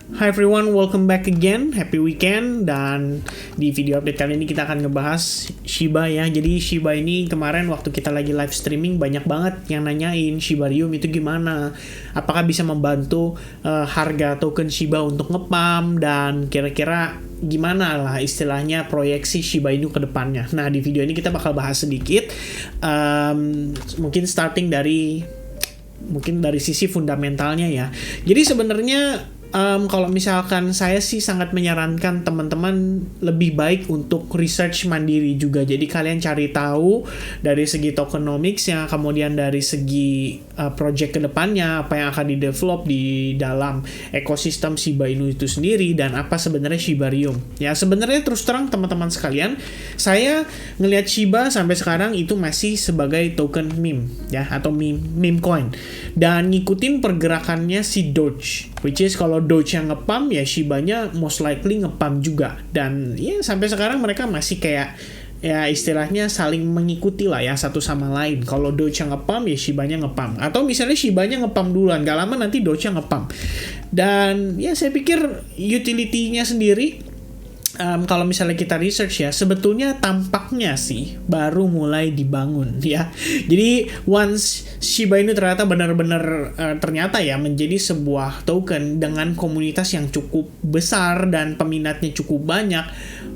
Hi everyone, welcome back again. Happy weekend. Dan di video update kali ini kita akan ngebahas Shiba ya. Jadi Shiba ini kemarin waktu kita lagi live streaming banyak banget yang nanyain Shibarium itu gimana, apakah bisa membantu harga token Shiba untuk ngepump, dan kira-kira gimana lah istilahnya proyeksi Shiba Inu ke depannya. Nah, di video ini kita bakal bahas sedikit, mungkin starting dari sisi fundamentalnya ya. Jadi sebenarnya kalau misalkan saya sih sangat menyarankan teman-teman lebih baik untuk research mandiri juga. Jadi kalian cari tahu dari segi tokenomics-nya, kemudian dari segi project kedepannya, apa yang akan di-develop di dalam ekosistem Shiba Inu itu sendiri, dan apa sebenarnya Shibarium. Ya sebenarnya terus terang teman-teman sekalian, saya ngelihat Shiba sampai sekarang itu masih sebagai token meme ya, atau meme coin, dan ngikutin pergerakannya si Doge, which is kalau Doge yang ngepump ya Shibanya most likely ngepump juga. Dan ya sampai sekarang mereka masih kayak ya istilahnya saling mengikuti lah ya satu sama lain. Kalau Doge yang ngepump ya Shibanya ngepump, atau misalnya Shibanya ngepump duluan, gak lama nanti Doge yang ngepump. Dan ya saya pikir utility-nya sendiri, kalau misalnya kita research ya, sebetulnya tampaknya sih baru mulai dibangun ya. Jadi once Shiba Inu ternyata benar-benar ternyata ya menjadi sebuah token dengan komunitas yang cukup besar dan peminatnya cukup banyak,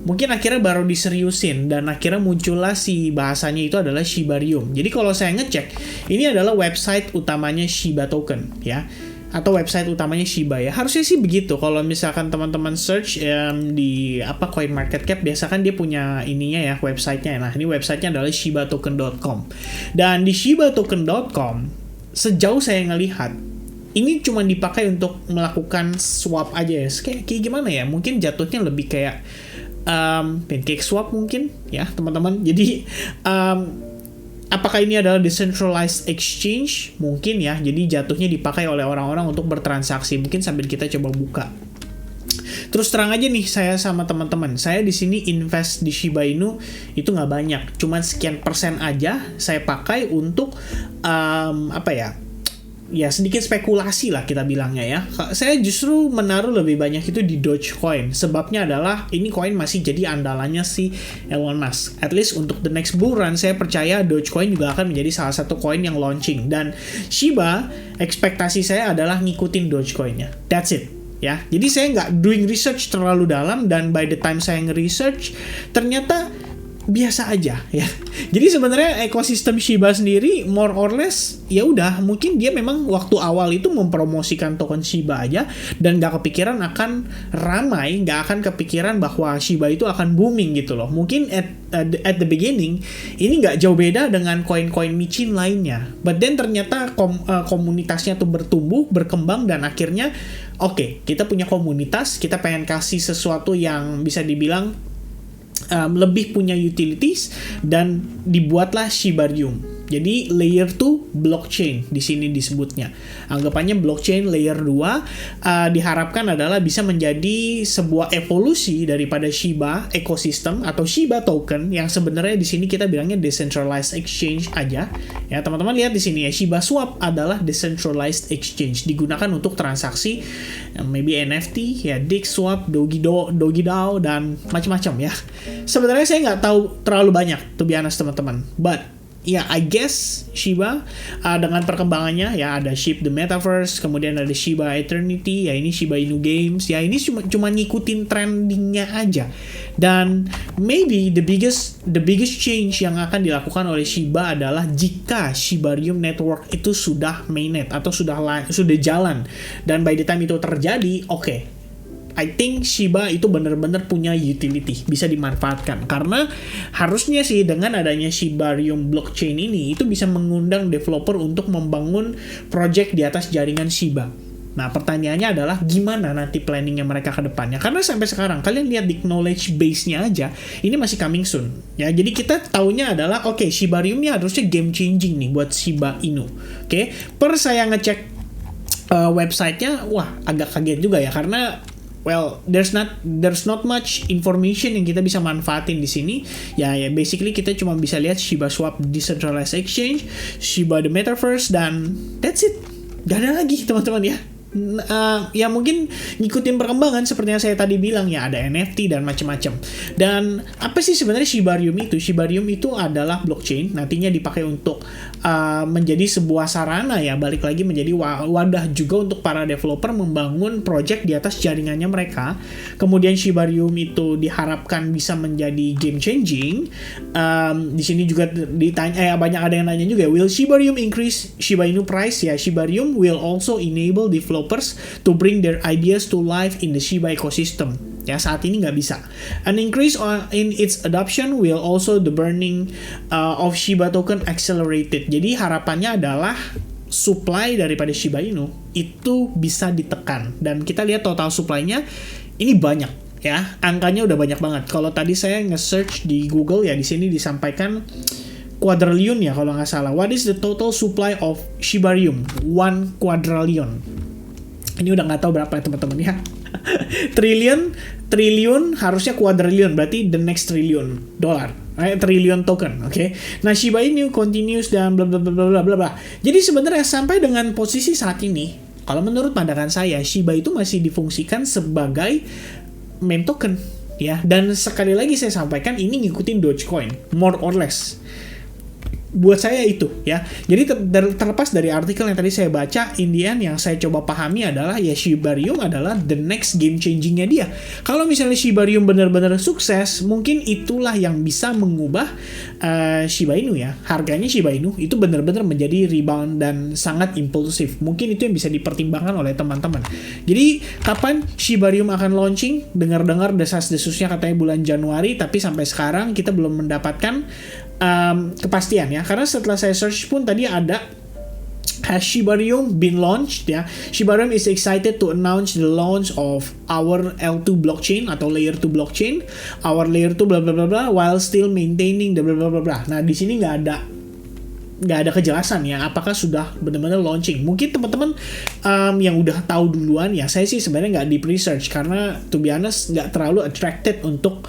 mungkin akhirnya baru diseriusin, dan akhirnya muncullah si bahasanya itu adalah Shibarium. Jadi kalau saya ngecek, ini adalah website utamanya Shiba Token ya, atau website utamanya Shiba ya. Harusnya sih begitu. Kalau misalkan teman-teman search di CoinMarketCap, biasa kan dia punya ininya ya, websitenya. Nah, ini websitenya adalah shibatoken.com. Dan di shibatoken.com, sejauh saya ngelihat, ini cuma dipakai untuk melakukan swap aja ya. Kayak gimana ya? Mungkin jatuhnya lebih kayak pancake swap mungkin ya, teman-teman. Jadi apakah ini adalah decentralized exchange? Mungkin ya. Jadi jatuhnya dipakai oleh orang-orang untuk bertransaksi. Mungkin sambil kita coba buka. Terus terang aja nih, saya sama teman-teman, saya di sini invest di Shiba Inu itu nggak banyak, cuman sekian persen aja saya pakai untuk ya sedikit spekulasi lah kita bilangnya ya. Saya justru menaruh lebih banyak itu di Dogecoin. Sebabnya adalah ini koin masih jadi andalannya si Elon Musk. At least untuk the next bull run, saya percaya Dogecoin juga akan menjadi salah satu koin yang launching. Dan Shiba, ekspektasi saya adalah ngikutin Dogecoinnya. That's it. Ya, jadi saya nggak doing research terlalu dalam, dan by the time saya nge-research ternyata biasa aja ya. Jadi sebenarnya ekosistem Shiba sendiri more or less ya udah, mungkin dia memang waktu awal itu mempromosikan token Shiba aja, dan gak kepikiran akan ramai, gak akan kepikiran bahwa Shiba itu akan booming gitu loh. Mungkin at the beginning ini gak jauh beda dengan koin-koin micin lainnya, but then ternyata komunitasnya tuh bertumbuh, berkembang, dan akhirnya oke, kita punya komunitas, kita pengen kasih sesuatu yang bisa dibilang lebih punya utilities, dan dibuatlah Shibarium. Jadi layer 2 blockchain di sini disebutnya. Anggapannya blockchain layer 2 diharapkan adalah bisa menjadi sebuah evolusi daripada Shiba ekosistem atau Shiba token, yang sebenarnya di sini kita bilangnya decentralized exchange aja. Ya, teman-teman lihat di sini ya, Shiba Swap adalah decentralized exchange, digunakan untuk transaksi maybe NFT ya, DIX Swap, DogiDAO, dan macam-macam ya. Sebenarnya saya nggak tahu terlalu banyak to be honest teman-teman, but ya, I guess Shiba dengan perkembangannya ya, ada SHIB the Metaverse, kemudian ada Shiba Eternity, ya ini Shiba Inu Games, ya ini cuma ngikutin trendingnya aja. Dan maybe the biggest change yang akan dilakukan oleh Shiba adalah jika Shibarium Network itu sudah mainnet atau sudah jalan, dan by the time itu terjadi, oke, I think Shiba itu benar-benar punya utility, bisa dimanfaatkan. Karena harusnya sih dengan adanya Shibarium blockchain ini, itu bisa mengundang developer untuk membangun project di atas jaringan Shiba. Nah, pertanyaannya adalah gimana nanti planningnya mereka ke depannya. Karena sampai sekarang, kalian lihat di knowledge base-nya aja, ini masih coming soon. Ya, jadi kita taunya adalah, oke, Shibarium ini harusnya game changing nih buat Shiba Inu. Oke, per saya ngecek website-nya, wah, agak kaget juga ya, karena well, there's not much information yang kita bisa manfaatin di sini. Ya, basically kita cuma bisa lihat Shiba Swap Decentralized Exchange, Shiba the Metaverse, dan that's it. Gak ada lagi teman-teman ya. Ya mungkin ngikutin perkembangan seperti yang saya tadi bilang ya, ada NFT dan macam-macam. Dan apa sih sebenarnya Shibarium itu? Shibarium itu adalah blockchain, nantinya dipakai untuk menjadi sebuah sarana ya, balik lagi menjadi wadah juga untuk para developer membangun project di atas jaringannya mereka. Kemudian Shibarium itu diharapkan bisa menjadi game changing. Di sini juga ditanya, banyak ada yang nanya juga, will Shibarium increase Shiba Inu price? Ya, Shibarium will also enable developers to bring their ideas to life in the Shiba ecosystem. Ya, saat ini nggak bisa. An increase in its adoption will also the burning of Shiba token accelerated. Jadi harapannya adalah supply daripada Shiba Inu itu bisa ditekan. Dan kita lihat total supply-nya ini banyak ya. Angkanya udah banyak banget. Kalau tadi saya nge-search di Google ya, di sini disampaikan quadrillion ya kalau nggak salah. What is the total supply of Shibarium? 1 quadrillion. Ini udah nggak tahu berapa ya teman-teman ya. Triliun harusnya quadrillion, berarti the next trillion dollar, trillion token, oke? Nah, Shiba Inu continues dan bla bla bla bla bla bla. Jadi sebenarnya sampai dengan posisi saat ini, kalau menurut pandangan saya, Shiba itu masih difungsikan sebagai meme token, ya. Dan sekali lagi saya sampaikan, ini ngikutin Dogecoin, more or less. Buat saya itu ya. Jadi terlepas dari artikel yang tadi saya baca, Indian yang saya coba pahami adalah ya Shibarium adalah the next game changingnya dia. Kalau misalnya Shibarium benar-benar sukses, mungkin itulah yang bisa mengubah Shiba Inu ya. Harganya Shiba Inu itu benar-benar menjadi rebound dan sangat impulsif. Mungkin itu yang bisa dipertimbangkan oleh teman-teman. Jadi kapan Shibarium akan launching? Dengar-dengar desas-desusnya katanya bulan Januari, tapi sampai sekarang kita belum mendapatkan kepastian ya, karena setelah saya search pun tadi ada has Shibarium been launched ya. Shibarium is excited to announce the launch of our L2 blockchain atau layer 2 blockchain, our layer 2 bla bla bla bla, while still maintaining the bla bla bla bla. Nah, di sini nggak ada kejelasan ya apakah sudah benar-benar launching. Mungkin teman-teman yang udah tahu duluan ya, saya sih sebenarnya nggak deep research karena to be honest nggak terlalu attracted untuk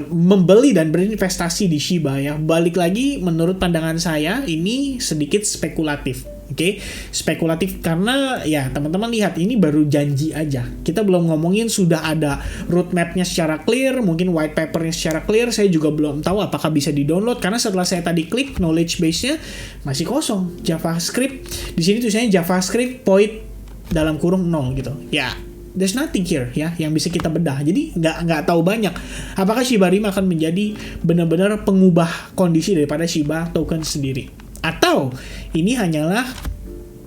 membeli dan berinvestasi di Shiba ya. Balik lagi menurut pandangan saya ini sedikit spekulatif. Oke, spekulatif karena ya teman-teman lihat ini baru janji aja. Kita belum ngomongin sudah ada roadmap-nya secara clear, mungkin white paper-nya secara clear. Saya juga belum tahu apakah bisa di-download karena setelah saya tadi klik knowledge base-nya masih kosong. JavaScript di sini tulisannya JavaScript void dalam kurung 0 gitu. Ya, there's nothing here ya yang bisa kita bedah. Jadi nggak tahu banyak apakah Shibarium akan menjadi benar-benar pengubah kondisi daripada Shiba token sendiri, atau ini hanyalah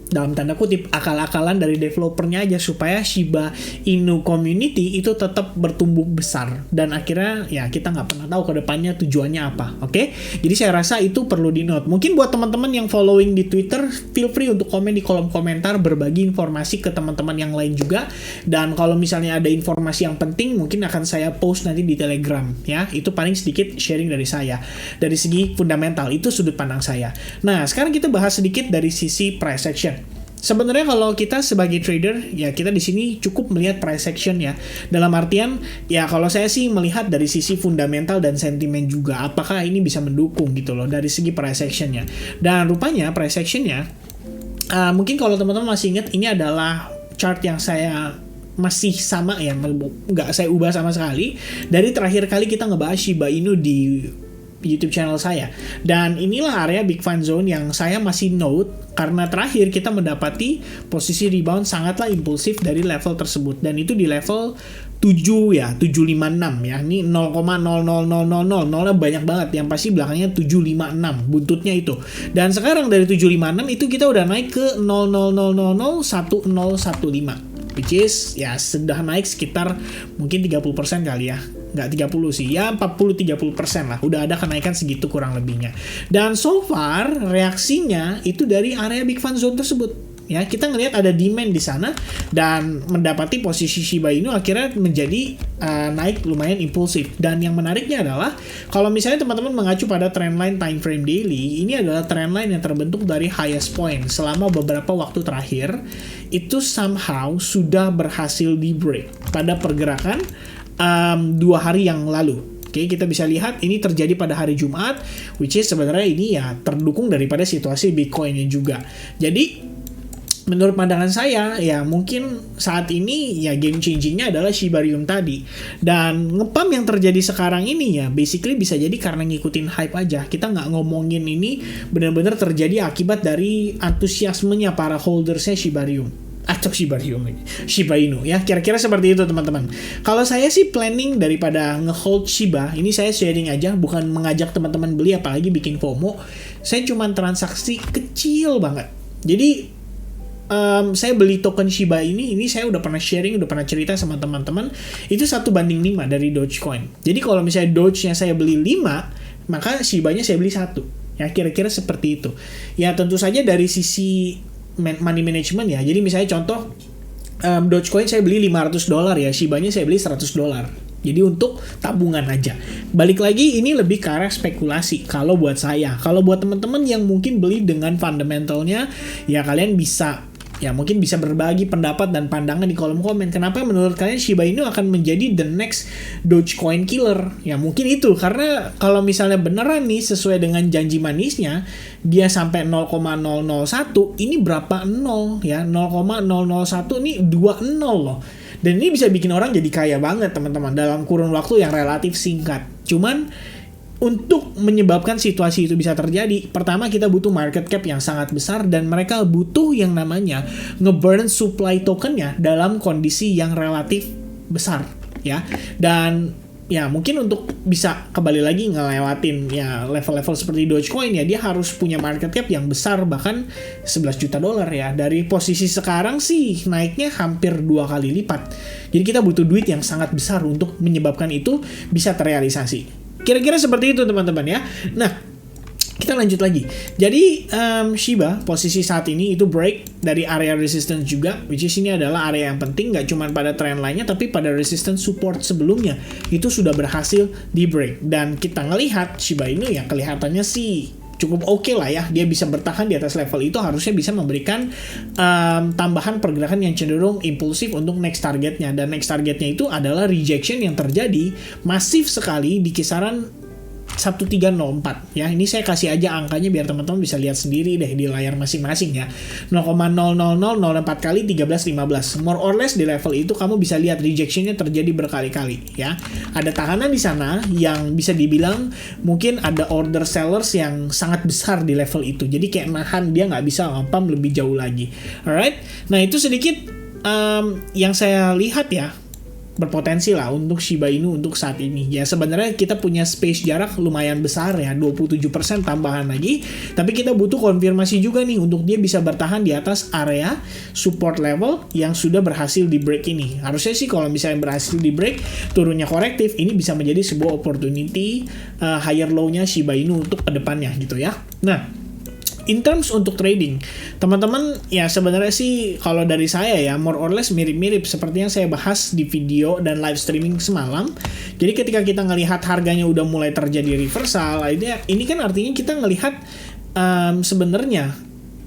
dalam tanda kutip akal-akalan dari developernya aja supaya Shiba Inu community itu tetap bertumbuh besar dan akhirnya ya kita nggak pernah tahu ke depannya tujuannya apa. Oke? Jadi saya rasa itu perlu di note. Mungkin buat teman-teman yang following di Twitter, feel free untuk komen di kolom komentar, berbagi informasi ke teman-teman yang lain juga. Dan kalau misalnya ada informasi yang penting mungkin akan saya post nanti di Telegram ya. Itu paling sedikit sharing dari saya dari segi fundamental, itu sudut pandang saya. Nah, sekarang kita bahas sedikit dari sisi price action. Sebenarnya kalau kita sebagai trader ya kita di sini cukup melihat price action ya. Dalam artian ya kalau saya sih melihat dari sisi fundamental dan sentimen juga apakah ini bisa mendukung gitu loh dari segi price actionnya. Dan rupanya price actionnya mungkin kalau teman-teman masih ingat ini adalah chart yang saya masih sama ya, nggak saya ubah sama sekali dari terakhir kali kita ngebahas Shiba Inu di YouTube channel saya. Dan inilah area big fan zone yang saya masih note karena terakhir kita mendapati posisi rebound sangatlah impulsif dari level tersebut dan itu di level 7 ya, 756 ya. Ini 0,00000 banyak banget yang pasti belakangnya 756 buntutnya itu. Dan sekarang dari 756 itu kita udah naik ke 0,0001015. Which is ya sudah naik sekitar mungkin 30% kali ya. Nggak 30 sih, ya 40-30% lah. Udah ada kenaikan segitu kurang lebihnya. Dan so far reaksinya itu dari area big fan zone tersebut. Ya, kita ngelihat ada demand di sana dan mendapati posisi Shiba Inu akhirnya menjadi naik lumayan impulsif. Dan yang menariknya adalah kalau misalnya teman-teman mengacu pada trendline time frame daily, ini adalah trendline yang terbentuk dari highest point selama beberapa waktu terakhir itu somehow sudah berhasil di break pada pergerakan 2 hari yang lalu. Oke, kita bisa lihat ini terjadi pada hari Jumat, which is sebenarnya ini ya terdukung daripada situasi Bitcoin-nya juga. Jadi menurut pandangan saya ya mungkin saat ini ya game changingnya adalah Shibarium tadi. Dan ngepam yang terjadi sekarang ini ya basically bisa jadi karena ngikutin hype aja. Kita nggak ngomongin ini benar-benar terjadi akibat dari antusiasmenya para holdersnya Shibarium atau Shiba Inu ya, kira-kira seperti itu teman-teman. Kalau saya sih planning daripada ngehold Shiba, ini saya sharing aja, bukan mengajak teman-teman beli apalagi bikin FOMO. Saya cuman transaksi kecil banget. Jadi saya beli token Shiba ini saya udah pernah sharing, udah pernah cerita sama teman-teman, itu 1:5 dari Dogecoin. Jadi kalau misalnya Doge-nya saya beli 5, maka Shiba-nya saya beli 1. Ya kira-kira seperti itu. Ya tentu saja dari sisi money management ya. Jadi misalnya contoh Dogecoin saya beli $500 ya, Shiba-nya saya beli $100. Jadi untuk tabungan aja. Balik lagi ini lebih ke arah spekulasi kalau buat saya. Kalau buat teman-teman yang mungkin beli dengan fundamentalnya, ya kalian bisa mungkin bisa berbagi pendapat dan pandangan di kolom komen. Kenapa menurut kalian Shiba Inu akan menjadi the next Dogecoin killer? Ya mungkin itu karena kalau misalnya beneran nih sesuai dengan janji manisnya dia sampai 0,001, ini berapa nol ya? 0,001 ini 2 nol loh. Dan ini bisa bikin orang jadi kaya banget teman-teman dalam kurun waktu yang relatif singkat. Cuman untuk menyebabkan situasi itu bisa terjadi, pertama kita butuh market cap yang sangat besar dan mereka butuh yang namanya nge-burn supply tokennya dalam kondisi yang relatif besar ya. Dan ya mungkin untuk bisa kembali lagi ngelewatin ya level-level seperti Dogecoin ya dia harus punya market cap yang besar, bahkan $11 juta ya. Dari posisi sekarang sih naiknya hampir 2 kali lipat. Jadi kita butuh duit yang sangat besar untuk menyebabkan itu bisa terrealisasi. Kira-kira seperti itu teman-teman ya. Nah, kita lanjut lagi. Jadi Shiba posisi saat ini itu break dari area resistance juga, which is ini adalah area yang penting gak cuma pada trend lainnya tapi pada resistance support sebelumnya itu sudah berhasil di break. Dan kita ngelihat Shiba Inu ya kelihatannya sih cukup oke lah ya, dia bisa bertahan di atas level itu, harusnya bisa memberikan tambahan pergerakan yang cenderung impulsif untuk next targetnya. Dan next targetnya itu adalah rejection yang terjadi masif sekali di kisaran 1304 ya. Ini saya kasih aja angkanya biar teman-teman bisa lihat sendiri deh di layar masing-masing ya. 0,00004 kali 1315. More or less di level itu kamu bisa lihat rejectionnya terjadi berkali-kali ya. Ada tahanan di sana yang bisa dibilang mungkin ada order sellers yang sangat besar di level itu. Jadi kayak nahan, dia nggak bisa ngepam lebih jauh lagi. Alright. Nah itu sedikit yang saya lihat ya berpotensi lah untuk Shiba Inu untuk saat ini. Ya sebenarnya kita punya space jarak lumayan besar ya, 27% tambahan lagi. Tapi kita butuh konfirmasi juga nih untuk dia bisa bertahan di atas area support level yang sudah berhasil di break ini. Harusnya sih kalau misalnya berhasil di break, turunnya korektif, ini bisa menjadi sebuah opportunity higher low-nya Shiba Inu untuk kedepannya gitu ya. Nah, in terms untuk trading, teman-teman ya sebenarnya sih kalau dari saya ya more or less mirip-mirip seperti yang saya bahas di video dan live streaming semalam. Jadi ketika kita ngelihat harganya udah mulai terjadi reversal, ini kan artinya kita ngelihat sebenarnya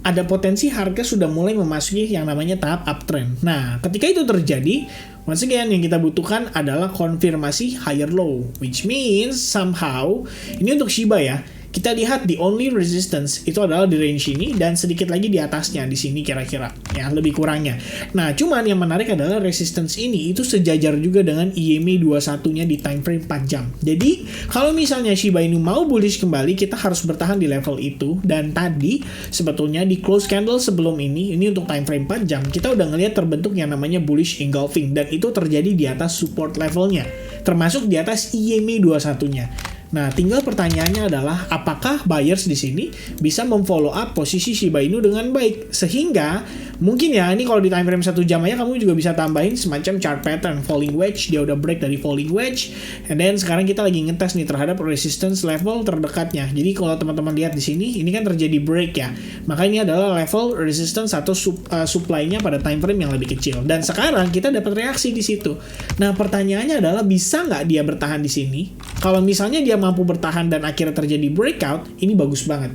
ada potensi harga sudah mulai memasuki yang namanya tahap uptrend. Nah, ketika itu terjadi, once again yang kita butuhkan adalah konfirmasi higher low, which means somehow ini untuk Shiba ya. Kita lihat the only resistance itu adalah di range ini dan sedikit lagi di atasnya di sini kira-kira ya lebih kurangnya. Nah, cuman yang menarik adalah resistance ini itu sejajar juga dengan EMA 21-nya di time frame 4 jam. Jadi, kalau misalnya Shiba Inu mau bullish kembali, kita harus bertahan di level itu. Dan tadi sebetulnya di close candle sebelum ini untuk time frame 4 jam, kita udah ngelihat terbentuk yang namanya bullish engulfing dan itu terjadi di atas support levelnya, termasuk di atas EMA 21-nya. Nah, tinggal pertanyaannya adalah apakah buyers di sini bisa memfollow up posisi Shiba Inu dengan baik sehingga mungkin ya ini kalau di time frame 1 jam aja kamu juga bisa tambahin semacam chart pattern falling wedge, dia udah break dari falling wedge, and then sekarang kita lagi ngetes nih terhadap resistance level terdekatnya. Jadi kalau teman-teman lihat di sini ini kan terjadi break ya, maka ini adalah level resistance atau supply-nya pada time frame yang lebih kecil. Dan sekarang kita dapat reaksi di situ. Nah, pertanyaannya adalah bisa nggak dia bertahan di sini? Kalau misalnya dia mampu bertahan dan akhirnya terjadi breakout, ini bagus banget.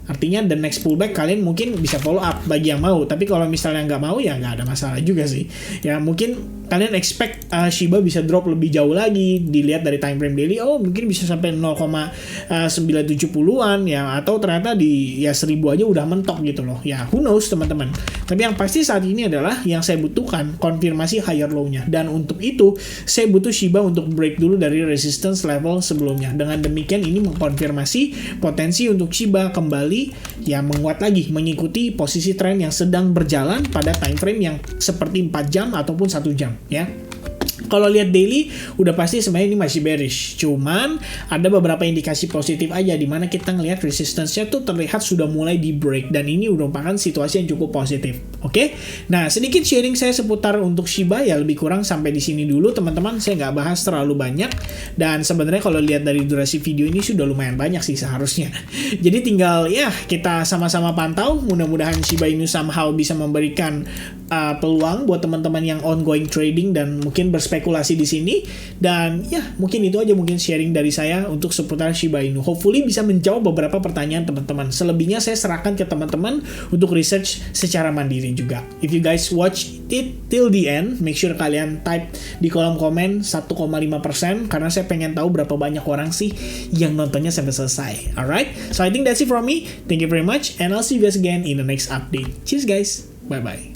Artinya the next pullback kalian mungkin bisa follow up bagi yang mau. Tapi kalau misalnya nggak mau ya nggak ada masalah juga sih. Ya mungkin kalian expect Shiba bisa drop lebih jauh lagi, dilihat dari time frame daily, oh mungkin bisa sampai 0,970-an ya, atau ternyata di ya 1000 aja udah mentok gitu loh. Ya who knows teman-teman. Tapi yang pasti saat ini adalah yang saya butuhkan konfirmasi higher low-nya, dan untuk itu saya butuh Shiba untuk break dulu dari resistance level sebelumnya. Dengan demikian ini mengkonfirmasi potensi untuk Shiba kembali ya menguat lagi, mengikuti posisi tren yang sedang berjalan pada time frame yang seperti 4 jam ataupun 1 jam ya. Kalau lihat daily, udah pasti sebenarnya ini masih bearish. Cuman ada beberapa indikasi positif aja, dimana kita ngelihat resistance-nya tuh terlihat sudah mulai di break, dan ini udah merupakan situasi yang cukup positif. Oke? Nah, sedikit sharing saya seputar untuk Shiba ya, lebih kurang sampai di sini dulu teman-teman. Saya nggak bahas terlalu banyak, dan sebenarnya kalau lihat dari durasi video ini sudah lumayan banyak sih seharusnya. Jadi tinggal ya kita sama-sama pantau. Mudah-mudahan Shiba Inu somehow bisa memberikan peluang buat teman-teman yang ongoing trading dan mungkin berspekulasi di sini. Dan ya mungkin itu aja mungkin sharing dari saya untuk seputar Shiba Inu. Hopefully bisa menjawab beberapa pertanyaan teman-teman. Selebihnya saya serahkan ke teman-teman untuk research secara mandiri juga. If you guys watch it till the end, make sure kalian type di kolom komen 1,5%, karena saya pengen tahu berapa banyak orang sih yang nontonnya sampai selesai. Alright, so I think that's it from me. Thank you very much, and I'll see you guys again in the next update. Cheers guys, bye bye.